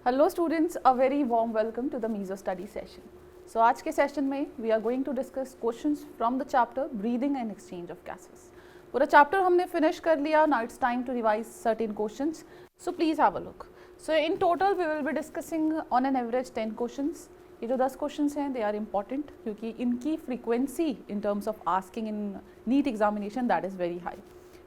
Hello students, a very warm welcome to the Mizo study session. So आज के session में we are going to discuss questions from the chapter breathing and exchange of gases. पूरा chapter हमने finish कर लिया, now it's time to revise certain questions, so please have a look. So in total we will be discussing on an average 10 questions. ये जो 10 questions हैं they are important क्योंकि इनकी frequency in terms of asking in NEET examination that is very high.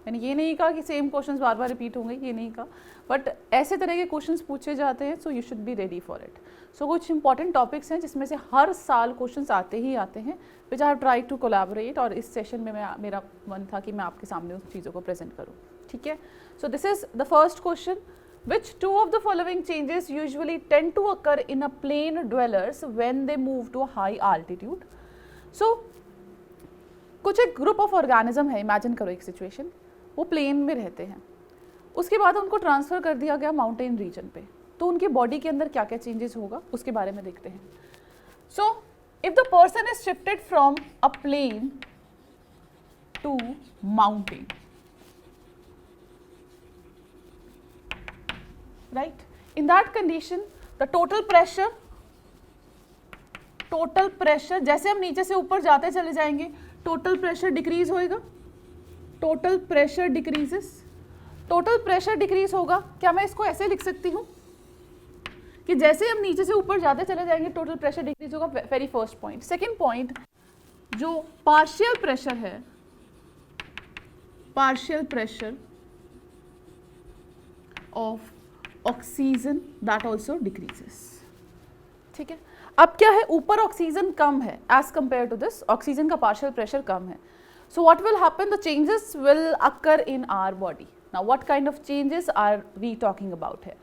मैंने ये नहीं कहा कि सेम क्वेश्चंस बार बार रिपीट होंगे, ये नहीं कहा, बट ऐसे तरह के क्वेश्चंस पूछे जाते हैं, so you should be ready for it. So कुछ इंपॉर्टेंट टॉपिक्स हैं जिसमें से हर साल क्वेश्चंस आते ही आते हैं, which I have try to collaborate, और इस सेशन में मेरा मन था कि मैं आपके सामने उस चीज़ों को प्रेजेंट करूँ। ठीक है, सो this is the first question. Which two of the following changes usually tend to occur in a plane dwellers when they move to a high altitude? So, कुछ एक ग्रुप ऑफ ऑर्गेनिज्म है, imagine करो एक situation, वो plane में रहते हैं, उसके बाद उनको ट्रांसफ़र कर दिया गया माउंटेन रीजन पे, तो उनकी बॉडी के अंदर क्या क्या चेंजेस होगा उसके बारे में देखते हैं। So if the person is shifted from a plain to mountain, right, in that condition the total pressure जैसे हम नीचे से ऊपर जाते चले जाएंगे टोटल प्रेशर डिक्रीज होएगा, टोटल प्रेशर डिक्रीज होगा। क्या मैं इसको ऐसे लिख सकती हूँ कि जैसे हम नीचे से ऊपर जाते चले जाएंगे टोटल प्रेशर डिक्रीज होगा? Very first point. Second point, जो पार्शियल प्रेशर है, partial pressure of oxygen that also decreases. ठीक है, अब क्या है, ऊपर ऑक्सीजन कम है as compare to this, oxygen का पार्शियल प्रेशर कम है। So what will happen, the changes will occur in our body. Now what kind of changes are we talking about here?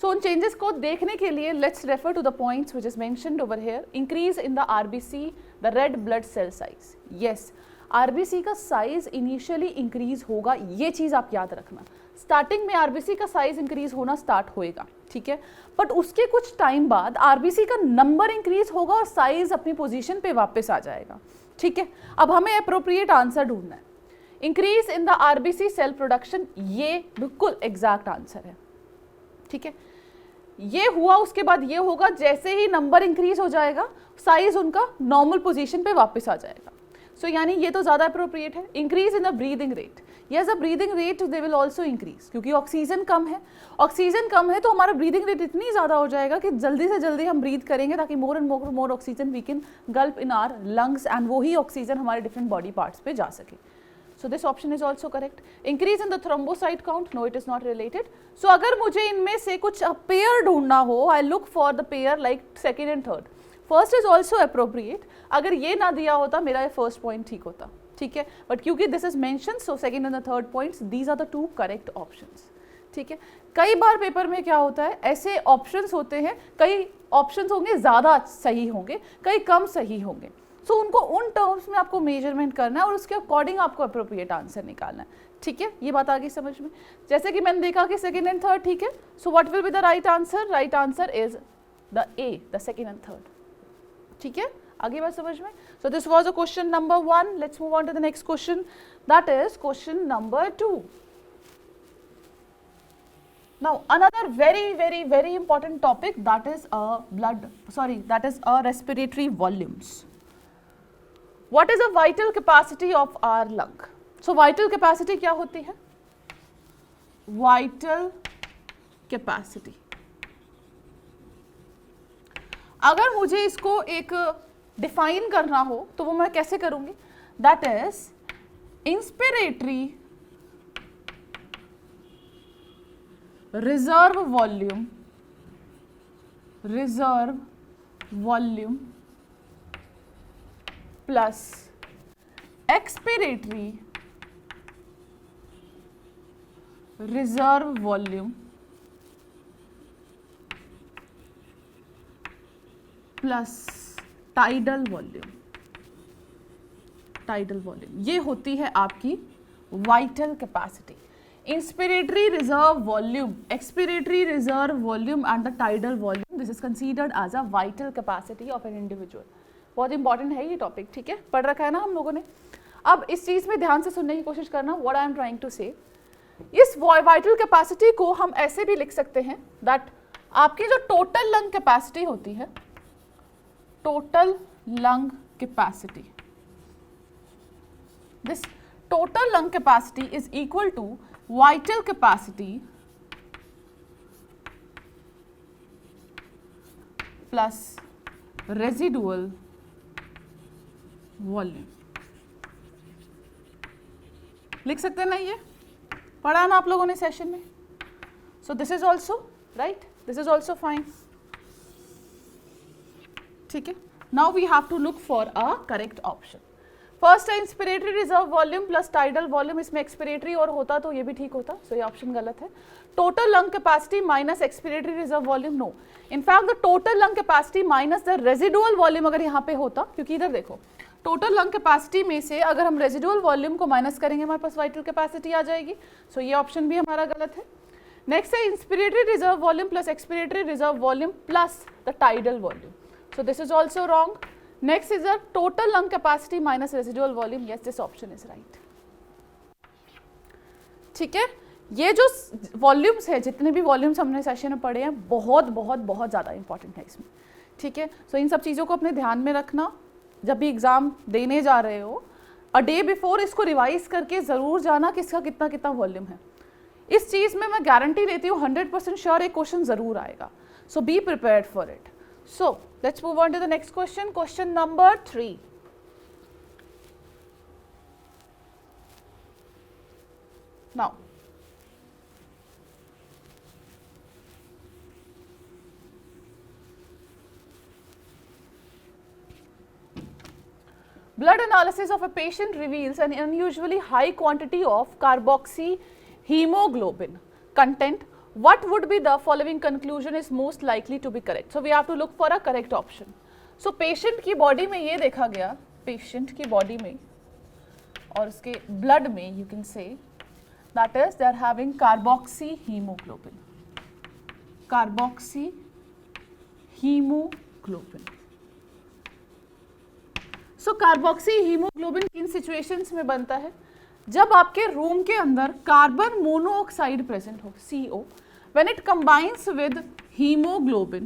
So उन चेंजेस को देखने के लिए let's refer to the points which is mentioned over here. Increase in the RBC, the red blood cell size. Yes, RBC का size initially increase होगा, ये चीज आप याद रखना। स्टार्टिंग में आरबीसी का साइज इंक्रीज होना स्टार्ट होएगा, ठीक है, बट उसके कुछ टाइम बाद आरबीसी का नंबर इंक्रीज होगा और साइज अपनी पोजीशन पे वापस आ जाएगा। ठीक है, अब हमें अप्रोप्रिएट आंसर ढूंढना है। Increase in the RBC cell production, ये बिल्कुल एग्जैक्ट आंसर है। ठीक है, ये हुआ, उसके बाद ये होगा, जैसे ही नंबर इंक्रीज हो जाएगा साइज उनका नॉर्मल पोजीशन पे वापस आ जाएगा। सो यानी ये तो ज़्यादा अप्रोप्रिएट है। Increase in the breathing rate, yes the breathing rate they will also increase, क्योंकि ऑक्सीजन कम है, ऑक्सीजन कम है तो हमारा ब्रीदिंग रेट इतनी ज़्यादा हो जाएगा कि जल्दी से जल्दी हम ब्रीथ करेंगे ताकि more and more oxygen we can gulp in our lungs and वही ऑक्सीजन हमारे डिफरेंट बॉडी पार्ट्स पे जा सके। So this option is also correct. Increase in the thrombocyte count, no it is not related. So अगर मुझे इनमें से कुछ पेयर ढूंढना हो, I look for the pair like second and third. First is also appropriate, अगर ये ना दिया होता मेरा फर्स्ट पॉइंट ठीक होता, ठीक है, बट क्योंकि this is mention, so second and the third points, these are the two correct options. ठीक है, कई बार पेपर में क्या होता है, ऐसे ऑप्शंस होते हैं, कई ऑप्शंस होंगे ज़्यादा सही होंगे, कई कम सही होंगे, सो उनको उन टर्म्स में आपको मेजरमेंट करना है और उसके अकॉर्डिंग आपको अप्रोप्रिएट आंसर निकालना है। ठीक है, ये बात आ गई समझ में? जैसे कि मैंने देखा कि सेकेंड एंड थर्ड ठीक है, so what will be the right answer? Right answer is the A, the second and third. ठीक है, आगे बात समझ में? So this was a question number 1। Let's move on to the next question, that is question number 2। Now another very important topic, that is respiratory volumes. What is a vital capacity of our lung? So vital capacity क्या होती है? Vital capacity, अगर मुझे इसको एक define करना हो तो वो मैं कैसे करूंगी? That is inspiratory reserve volume plus expiratory reserve volume plus tidal volume, ये होती है आपकी vital capacity. Inspiratory reserve volume, expiratory reserve volume and the tidal volume, this is considered as a vital capacity of an individual. बहुत important है ये topic, ठीक है, पढ़ रखा है ना हम लोगों ने। अब इस चीज़ में ध्यान से सुनने की कोशिश करना, what I am trying to say. इस वाइटल कैपेसिटी को हम ऐसे भी लिख सकते हैं दैट आपकी जो टोटल लंग कैपेसिटी होती है, total lung capacity, this total lung capacity is equal to vital capacity plus residual volume. लिख सकते हैं ना, ये पढ़ा ना आप लोगों ने सेशन में. So this is also right, this is also fine. ठीक है. Now we have to look for a correct option. First है inspiratory reserve volume plus tidal volume, इसमें एक्सपिरेटरी और होता तो ये भी ठीक होता, सो ये ऑप्शन गलत है. Total lung capacity minus expiratory reserve volume, no. In fact the total lung capacity minus the residual volume अगर यहाँ पे होता, क्योंकि इधर देखो टोटल लंग कैपेसिटी में से अगर हम रेजिडुअल वॉल्यूम को माइनस करेंगे हमारे पास वाइटल कैपेसिटी आ जाएगी, सो ये ऑप्शन भी हमारा गलत है. नेक्स्ट है inspiratory reserve volume plus expiratory reserve volume plus the tidal volume, so this is also wrong. Next is a total lung capacity minus residual volume. Yes, this option is right. ठीक है. ये जो volumes है, जितने भी volumes हमने session में पढ़े हैं, बहुत बहुत बहुत ज़्यादा इंपॉर्टेंट है इसमें. ठीक है. सो इन सब चीज़ों को अपने ध्यान में रखना जब भी एग्जाम देने जा रहे हो. अ डे बिफोर इसको रिवाइज करके ज़रूर जाना कि इसका कितना कितना वॉल्यूम है. इस चीज़ में मैं गारंटी देती हूँ 100% श्योर एक क्वेश्चन ज़रूर आएगा. So be prepared for it. So let's move on to the next question. Question number 3. Now, blood analysis of a patient reveals an unusually high quantity of carboxyhemoglobin content. What would be the following conclusion is most likely to be correct? So we have to look for a correct option. So patient की body में ये देखा गया, patient की body में और उसके blood में you can say that is they are having carboxyhemoglobin. Carboxyhemoglobin. So carboxyhemoglobin किन situations में बनता है? जब आपके रूम के अंदर कार्बन मोनोऑक्साइड प्रेजेंट हो, CO, when it combines with hemoglobin,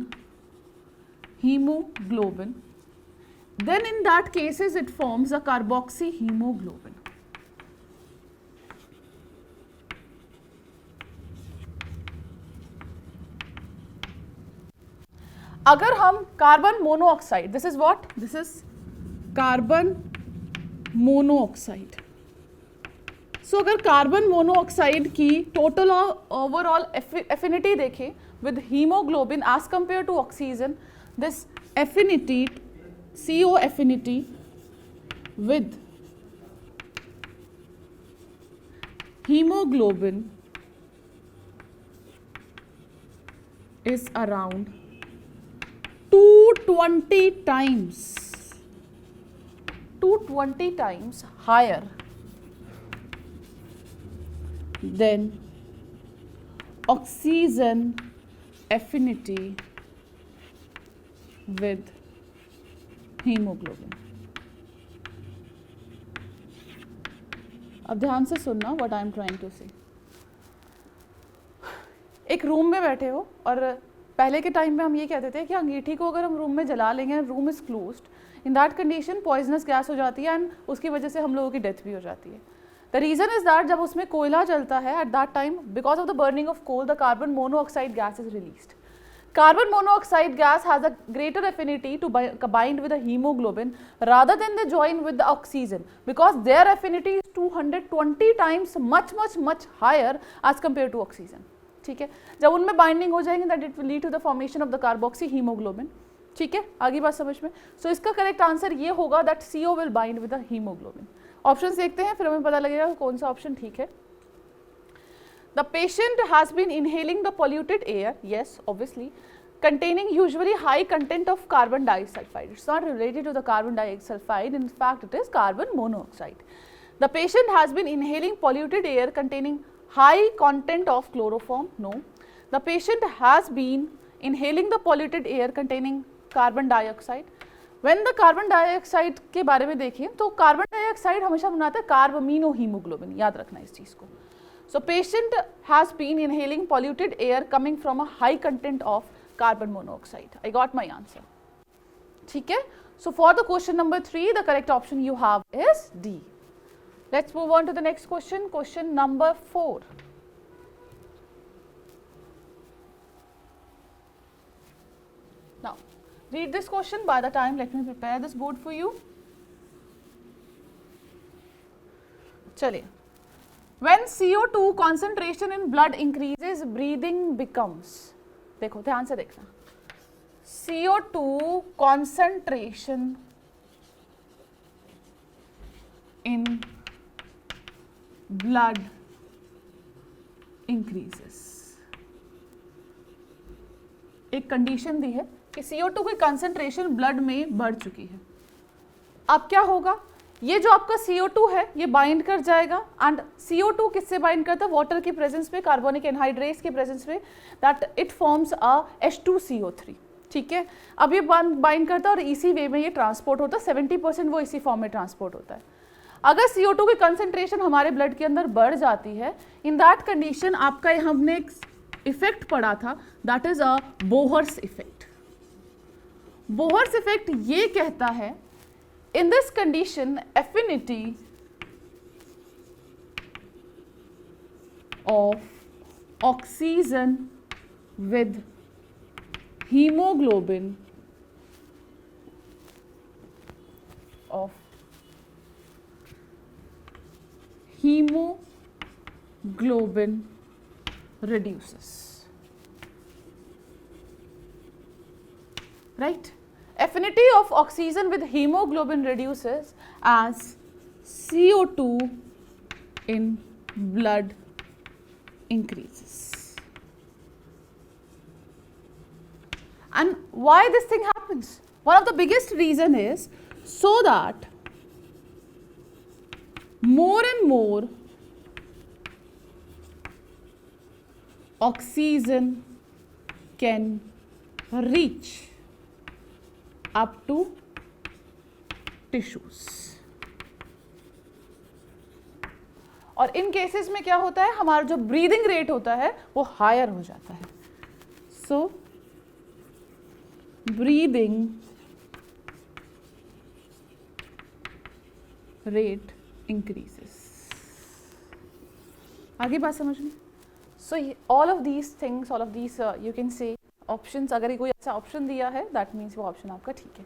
then in that cases it forms a carboxyhemoglobin. अगर हम carbon monoxide, this is what? This is carbon monoxide. So अगर कार्बन मोनोऑक्साइड की टोटल ओवरऑल एफिनिटी देखें with haemoglobin as compare to oxygen, this affinity CO affinity with haemoglobin is around 220 times higher than oxygen affinity with hemoglobin. अब ध्यान से सुनना what I am trying to say. एक room में बैठे हो और पहले के टाइम में हम ये कहते थे कि अंगीठी को अगर हम रूम में जला लेंगे, room is closed, in that condition poisonous gas हो जाती है एंड उसकी वजह से हम लोगों की डेथ भी हो जाती है. द रीजन इज दैट जब उसमें कोयला जलता है at that time, because of the burning of coal, the carbon monoxide gas is released. Carbon monoxide gas has a greater affinity to bind with the hemoglobin rather than they join with the oxygen because their affinity is 220 times much higher as compared to oxygen. ठीक है, जब उनमें binding हो जाएंगे that it will lead to the formation of the carboxyhemoglobin. ठीक है, आगे बात समझ में. सो इसका करेक्ट आंसर ये होगा that CO will bind with the hemoglobin. Option देखते हैं फिर हमें पता लगेगा कौन सा ऑप्शन ठीक है. The patient has been inhaling the polluted air, yes, obviously, containing usually high content of carbon disulfide. It's not related to the carbon disulfide, in fact, it is carbon monoxide. The patient has been inhaling polluted air containing high content of chloroform, no. The patient has been inhaling the polluted air containing carbon dioxide. When the carbon dioxide के बारे में देखें तो carbon dioxide हमेशा बनाता है कार्बोमिनोहीमोग्लोबिन, याद रखना इस चीज़ को. So patient has been inhaling polluted air coming from a high content of carbon monoxide. I got my answer. ठीक है. So for the question number 3, the correct option you have is D. Let's move on to the next question. Question number 4. Now, read this question. By the time, let me prepare this board for you. चलिए. When CO2 concentration in blood increases, breathing becomes. देखो, ध्यान से देखना. CO2 concentration in blood increases. एक condition दी है कि CO2 की concentration blood में बढ़ चुकी है. अब क्या होगा? ये जो आपका CO2 है ये बाइंड कर जाएगा. एंड CO2 किससे बाइंड करता है? वाटर की प्रेजेंस में, कार्बोनिक एनहाइड्रेट्स की प्रेजेंस में, that it forms a H2CO3. ठीक है. अब ये बाइंड करता है और इसी वे में ये ट्रांसपोर्ट होता है. 70% वो इसी फॉर्म में ट्रांसपोर्ट होता है. अगर CO2 की कंसंट्रेशन हमारे ब्लड के अंदर बढ़ जाती है, इन दैट कंडीशन आपका हमने एक इफेक्ट पढ़ा था, that is a Bohr's effect. Bohr's effect ये कहता है, in this condition affinity of oxygen with hemoglobin reduces. Right? Affinity of oxygen with hemoglobin reduces as CO2 in blood increases. And why this thing happens? One of the biggest reason is so that more and more oxygen can reach up to tissues. और इन cases में क्या होता है? हमारा जो breathing rate होता है वो हायर हो जाता है. So breathing rate increases. आगे बात समझ में? So all of these things, all of these you can से ऑप्शंस, अगर कोई अच्छा ऑप्शन दिया है दैट मीन्स वो ऑप्शन आपका ठीक है.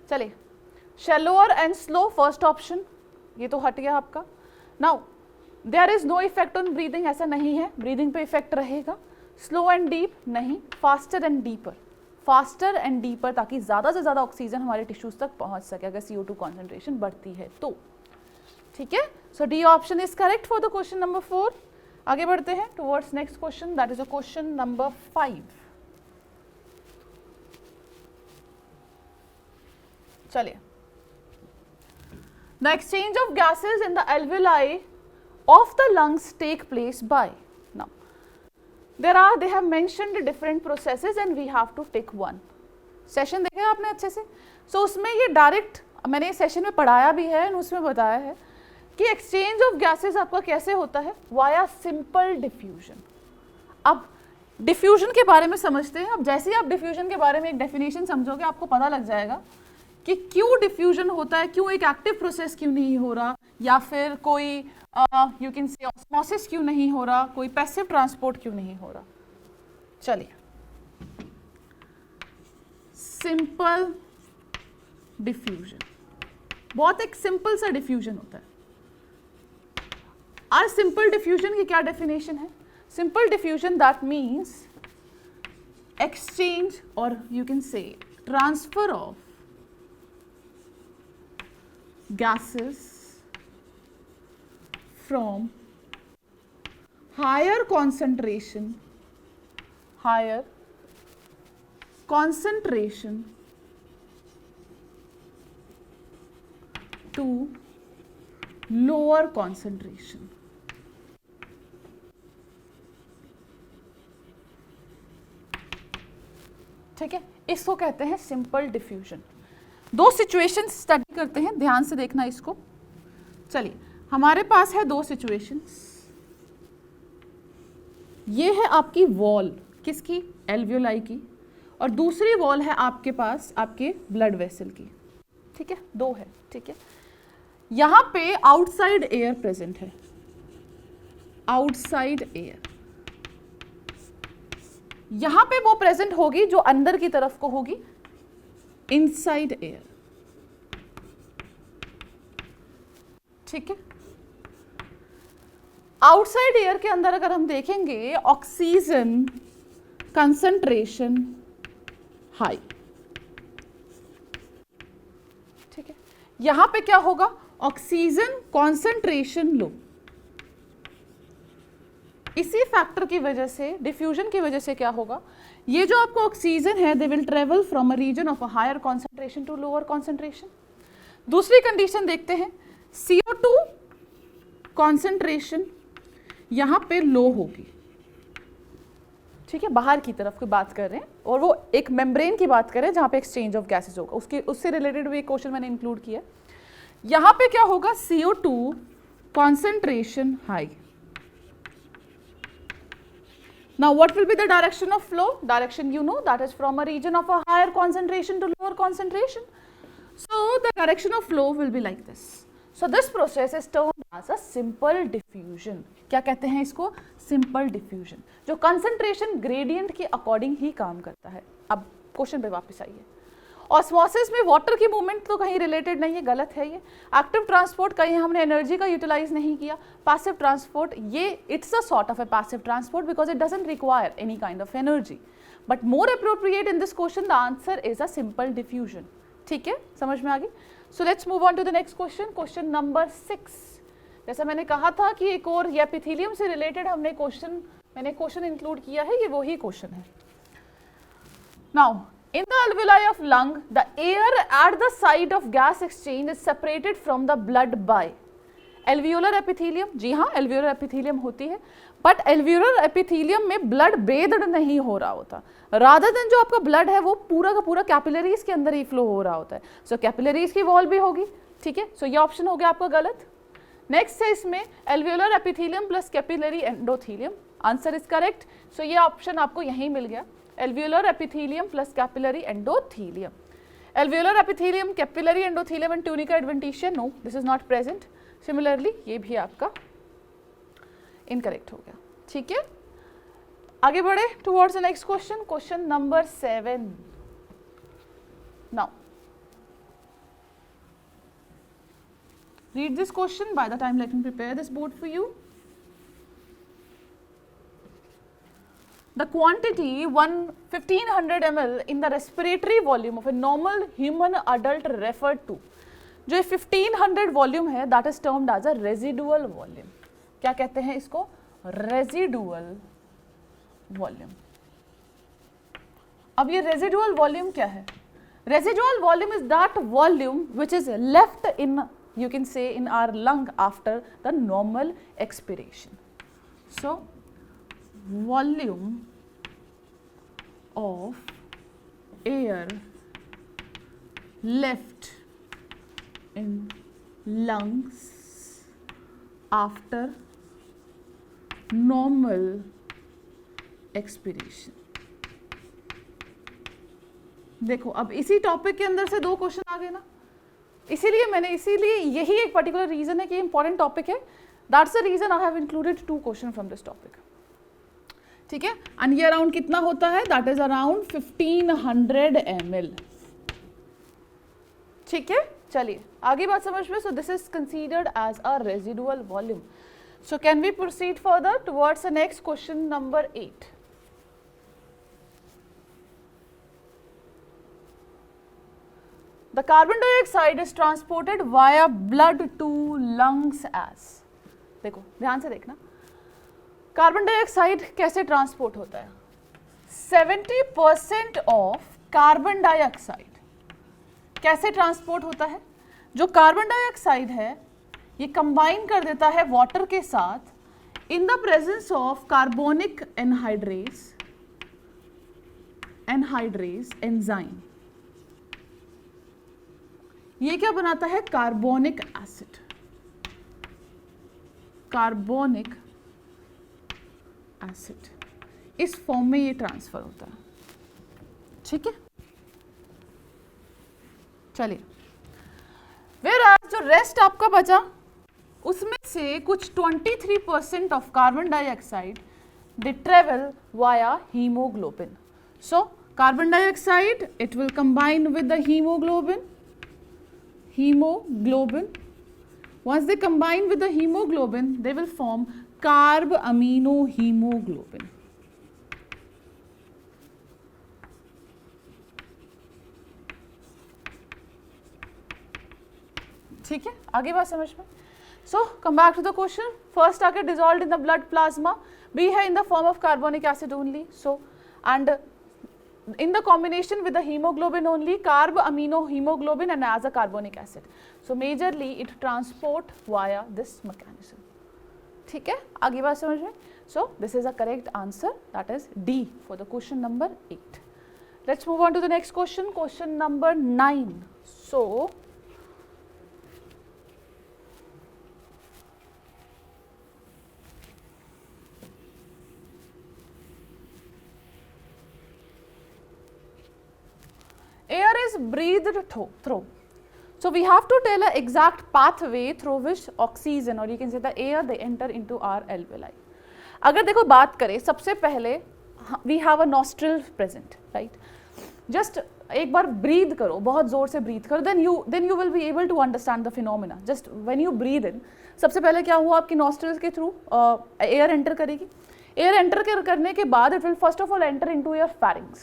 चलिए, shallower and slow, first option, ये तो हट गया आपका. Now there is no effect on breathing, ऐसा नहीं है, ब्रीदिंग पे इफेक्ट रहेगा. स्लो एंड डीप नहीं, faster and deeper. Faster and deeper, ताकि ज़्यादा से ज़्यादा ऑक्सीजन हमारे टिश्यूज तक पहुंच सके अगर CO2 कॉन्सेंट्रेशन बढ़ती है तो. ठीक है. So D option is correct for the question number 4. आगे बढ़ते हैं towards next question, that is a question number 5. चलिए. The exchange of gases in the alveoli of the lungs take place by. Now, they have mentioned different processes and we have to pick one. Session देखा आपने अच्छे से? So उसमें ये direct मैंने session में पढ़ाया भी है और उसमें बताया है कि एक्सचेंज ऑफ गैसेस आपका कैसे होता है, वाया सिंपल डिफ्यूजन. अब डिफ्यूजन के बारे में समझते हैं. अब जैसे ही आप डिफ्यूजन के बारे में एक डेफिनेशन समझोगे आपको पता लग जाएगा कि क्यों डिफ्यूजन होता है, क्यों एक एक्टिव प्रोसेस क्यों नहीं हो रहा, या फिर कोई यू कैन से ऑस्मोसिस क्यों नहीं हो रहा, कोई पैसिव ट्रांसपोर्ट क्यों नहीं हो रहा. चलिए, सिंपल डिफ्यूजन, बहुत एक सिंपल सा डिफ्यूजन होता है. और सिंपल डिफ्यूजन की क्या डेफिनेशन है? Simple diffusion that means exchange और you can say transfer of gases from higher concentration to lower concentration. ठीक है, इसको कहते हैं सिंपल डिफ्यूजन. दो सिचुएशंस स्टडी करते हैं, ध्यान से देखना इसको. चलिए, हमारे पास है दो सिचुएशंस. ये है आपकी वॉल, किसकी? एल्वियोलाई की. और दूसरी वॉल है आपके पास आपके ब्लड वेसल की, ठीक है, दो है, ठीक है। यहां पे आउटसाइड एयर प्रेजेंट है, आउटसाइड एयर, यहां पे वो प्रेजेंट होगी जो अंदर की तरफ को होगी, इनसाइड एयर, ठीक है। आउटसाइड एयर के अंदर अगर हम देखेंगे ऑक्सीजन कंसंट्रेशन हाई, ठीक है। यहां पे क्या होगा, ऑक्सीजन कॉन्सेंट्रेशन लो। इसी फैक्टर की वजह से, डिफ्यूजन की वजह से क्या होगा, ये जो आपको ऑक्सीजन है they will travel from a region of a higher concentration to lower concentration. दूसरी कंडीशन देखते हैं, CO2 कॉन्सेंट्रेशन यहां पे लो होगी, ठीक है, बाहर की तरफ की बात कर रहे हैं, और वो एक मेम्ब्रेन की बात कर रहे हैं जहां पे एक्सचेंज ऑफ गैसेस होगा, उससे रिलेटेड भी एक क्वेश्चन मैंने इंक्लूड किया। यहां पे क्या होगा, CO2 concentration high. Now what will be the direction of flow? Direction you know, that is from a region of a higher concentration to lower concentration. So the direction of flow will be like this. So this process is termed as a simple diffusion. क्या कहते हैं इसको, simple diffusion, जो concentration gradient के according ही काम करता है। अब क्वेश्चन पे वापस आइए। ऑस्मोसिस में वाटर की मूवमेंट तो कहीं रिलेटेड नहीं है, गलत है ये। एक्टिव ट्रांसपोर्ट, कहीं हमने एनर्जी का यूटिलाइज नहीं किया। पैसिव ट्रांसपोर्ट, ये it's a sort of a passive transport because it doesn't require any kind of energy, but more appropriate in this question the answer is a simple diffusion. ठीक है, समझ में आ गई। So let's move on to the next question, question number 6। जैसा मैंने कहा था कि एक और ये एपिथेलियम से रिलेटेड मैंने क्वेश्चन इंक्लूड किया है, ये वही क्वेश्चन है। Now in the alveoli of lung, the air at the site of gas exchange is separated from the blood by alveolar epithelium। जी हाँ, alveolar epithelium होती है, but alveolar epithelium में blood bathed नहीं हो रहा होता, rather than जो आपका blood है वो पूरा का पूरा कैपिलरीज के अंदर ही फ्लो हो रहा होता है। सो कैपिलरीज की वॉल भी होगी, ठीक है। सो ये ऑप्शन हो गया आपका गलत। नेक्स्ट है इसमें alveolar epithelium plus capillary endothelium, answer is correct. So ये ऑप्शन आपको यहीं मिल गया, alveolar epithelium plus capillary endothelium. Alveolar epithelium, capillary endothelium and tunica adventitia, no, this is not present. Similarly, ये भी आपका incorrect हो गया, ठीक है। आगे बढ़े towards the next question, question number 7. Now, read this question. By the time, let me prepare this board for you. The quantity 1500 ml in the respiratory volume of a normal human adult referred to, जो 1500 volume है, that is termed as a residual volume। क्या कहते हैं इसको, residual volume। अब ये residual volume क्या है, residual volume is that volume which is left in, you can say, in our lung after the normal expiration. So volume of air left in lungs after normal expiration। देखो अब इसी topic के अंदर से दो question आ गए ना, इसीलिए यही एक पर्टिकुलर रीजन है कि इंपॉर्टेंट टॉपिक है, that's the reason I have included 2 question from this topic, ठीक है। एंड ये अराउंड कितना होता है, दैट इज अराउंड 1500 ml, ठीक है। चलिए आगे बात समझ में। So this is considered as a residual volume. So can we proceed further towards the next question number 8। The carbon dioxide is transported via blood to lungs as, देखो ध्यान से देखना, कार्बन डाइऑक्साइड कैसे ट्रांसपोर्ट होता है। 70% of carbon dioxide कैसे transport होता है, जो कार्बन डाइऑक्साइड है ये कंबाइन कर देता है वाटर के साथ in the presence of carbonic anhydrase enzyme. ये क्या बनाता है, कार्बोनिक एसिड, कार्बोनिक एसिड, इस फॉर्म में ये ट्रांसफर होता है, ठीक है, चलिए। Whereas जो रेस्ट आपका बचा उसमें से कुछ 23% of carbon dioxide they travel via haemoglobin. So carbon dioxide it will combine with the hemoglobin. Once they combine with the hemoglobin, they will form carbaminohemoglobin. ठीक है, आगे बात समझ में. So come back to the question. First आके dissolve in the blood plasma, B है in the form of carbonic acid only. So and in the combination with the hemoglobin only, carbaminohemoglobin and as a carbonic acid. So majorly it transport via this mechanism. ठीक है, आगे बात समझ में. So this is a correct answer, that is D for the question number 8. Let's move on to the next question, question number 9. So air is breathed through. So we have to tell an exact pathway through which oxygen or you can say the air they enter into our alveoli. अगर देखो बात करें सबसे पहले we have a nostril present, right? Just एक बार breathe करो, बहुत जोर से breathe करो, then you will be able to understand the phenomena. Just when you breathe in, सबसे पहले क्या हुआ आपकी nostrils के through air enter करेगी. Air enter करने के बाद it will first of all enter into your pharynx.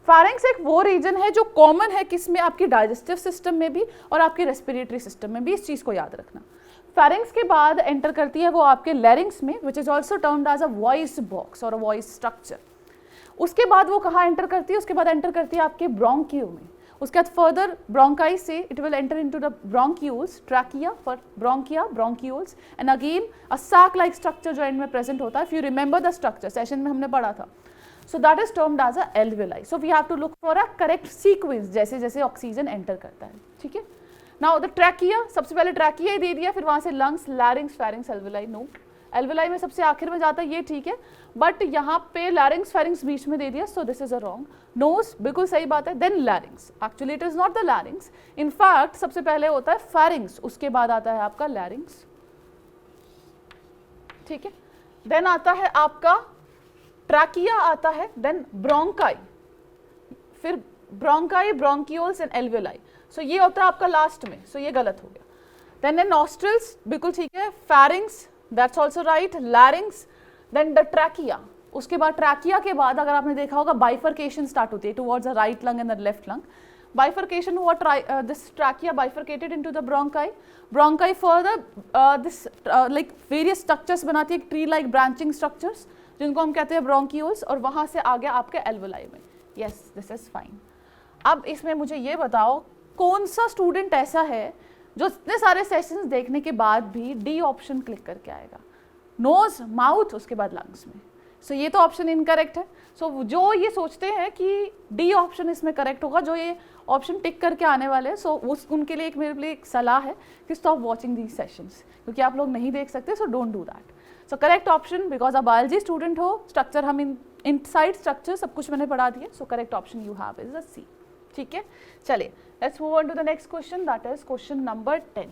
फारिंक्स एक वो रीजन है जो कॉमन है किसमें, आपकी डाइजेस्टिव सिस्टम में भी और आपके रेस्पिरेटरी सिस्टम में भी. इस चीज को याद रखना. फारिंक्स के बाद एंटर करती है वो आपके लैरिंक्स में, which is also termed as a voice box और अ वॉइस स्ट्रक्चर. उसके बाद वो कहाँ एंटर करती है, उसके बाद एंटर करती है आपके ब्रोंकियो में. उसके बाद फर्दर ब्रोंकाई से it will enter into the bronchioles, trachea for bronchia, bronchioles and again a sac like structure जो एंड में प्रेजेंट होता है. If you remember the structure, session में हमने पढ़ा था. So that is termed as a alveoli. So we have to look for a correct sequence जैसे जैसे ऑक्सीजन एंटर करता है. ठीक है. Now the trachea, सबसे पहले trachea ही दे दिया, फिर वहाँ से lungs, larynx, pharynx, alveoli. No, alveoli में सबसे आखिर में जाता है, ये ठीक है, बट यहाँ पे larynx, pharynx बीच में दे दिया. So this is a wrong. Nose बिल्कुल सही बात है. Then larynx. Actually it is not the larynx. In fact सबसे पहले होता है pharynx, उसके बाद आता है आपका larynx. ठीक है. Then आता है आपका ट्रैकिया आता है, देन ब्रोंकाई, फिर ब्रोंकाई, ब्रोंक्यूल्स एंड एल्वेलाई. सो ये होता है आपका लास्ट में. सो ये गलत हो गया. देन नॉस्ट्रिल्स बिल्कुल ठीक है, pharynx that's also right, larynx, then the trachea. उसके बाद ट्रैकिया के बाद अगर आपने देखा होगा बाइफर्केशन स्टार्ट होती है towards the right lung and the left lung. Bifurcation हुआ, this trachea bifurcated into the bronchi. Bronchi further this like various structures बनाती है, tree like branching structures जिनको हम कहते हैं bronchioles, और वहाँ से आ गया आपके alveoli में. Yes, this is fine. अब इसमें मुझे ये बताओ कौन सा स्टूडेंट ऐसा है जो इतने सारे सेशंस देखने के बाद भी डी ऑप्शन क्लिक करके आएगा, नोज, माउथ, उसके बाद लंग्स में. सो ये तो ऑप्शन इनकरेक्ट है. सो जो ये सोचते हैं कि डी ऑप्शन इसमें करेक्ट होगा, जो ये ऑप्शन टिक करके आने वाले हैं, सो उनके लिए मेरे लिए एक सलाह है कि स्टॉप वॉचिंग दीज सेशंस, क्योंकि आप लोग नहीं देख सकते. So don't do that. So correct option, because आप बायोलॉजी स्टूडेंट हो, स्ट्रक्चर हम इनसाइड स्ट्रक्चर सब कुछ मैंने पढ़ा दिया. So correct option you have is the C. ठीक है, चलिए let's move on to the next question, that is question number 10.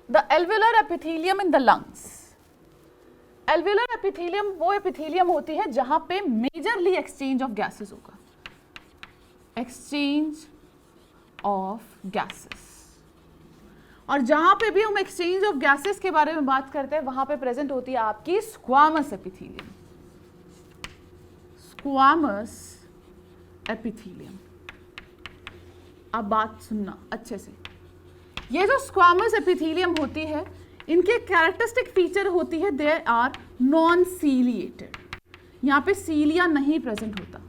The alveolar epithelium in the lungs. Alveolar epithelium वो epithelium होती है जहां पे मेजरली एक्सचेंज ऑफ गैसेस होगा. Exchange of gases, और जहां पे भी हम एक्सचेंज ऑफ गैसेस के बारे में बात करते हैं वहां पे प्रेजेंट होती है आपकी स्क्वामस एपिथेलियम. Squamous epithelium. अब बात सुनना अच्छे से. ये जो स्क्वामस एपिथेलियम होती है, इनके कैरेक्टरिस्टिक फीचर होती है दे आर नॉन सीलिएटेड. यहाँ पे सीलिया नहीं प्रेजेंट होता.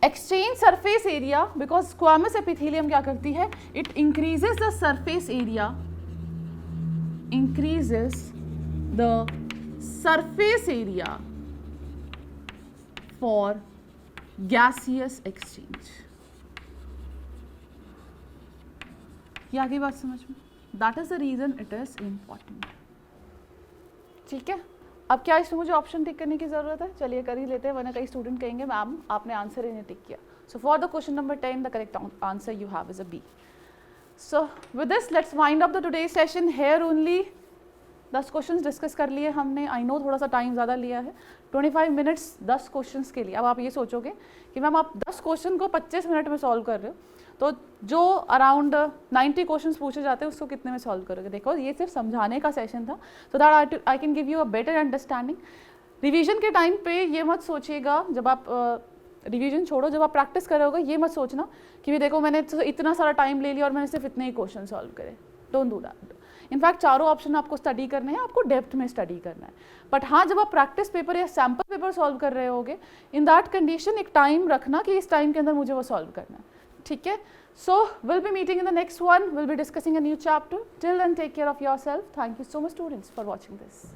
Exchange surface area, because squamous epithelium क्या करती है, it increases the surface area, increases the surface area for gaseous exchange. ये आगे बात समझ में. That is the reason it is important. ठीक है, अब क्या इसमें मुझे ऑप्शन टिक करने की ज़रूरत है? चलिए कर ही लेते हैं, वरना कई स्टूडेंट कहेंगे मैम आपने आंसर ही नहीं टिक किया. So for the question number 10 the correct answer you have is A B. So with this let's wind up the today's session here only. 10 questions discuss कर लिए हमने. आई नो थोड़ा सा time ज़्यादा लिया है, 25 मिनट्स 10 क्वेश्चंस के लिए. अब आप ये सोचोगे कि मैम आप 10 क्वेश्चन को 25 मिनट में सॉल्व कर रहे हो, तो जो अराउंड 90 क्वेश्चंस पूछे जाते हैं उसको कितने में सॉल्व करोगे? देखो ये सिर्फ समझाने का सेशन था, so that I can give you a better understanding. Revision के टाइम पे ये मत सोचिएगा, जब आप रिवीजन छोड़ो, जब आप प्रैक्टिस करोगे ये मत सोचना कि भी देखो मैंने इतना सारा टाइम ले लिया और मैंने सिर्फ इतने ही क्वेश्चन सॉल्व करे. Don't do that. इनफैक्ट चारों ऑप्शन आपको स्टडी करने हैं, आपको डेप्थ में स्टडी करना है. बट हाँ, जब आप प्रैक्टिस पेपर या सैम्पल पेपर सॉल्व कर रहे होगे, इन दैट कंडीशन एक टाइम रखना कि इस टाइम के अंदर मुझे वो सॉल्व करना है. ठीक है? So we'll be meeting in the next one. We'll be discussing a new chapter. Till then, take care of yourself. Thank you so much, students, for watching this.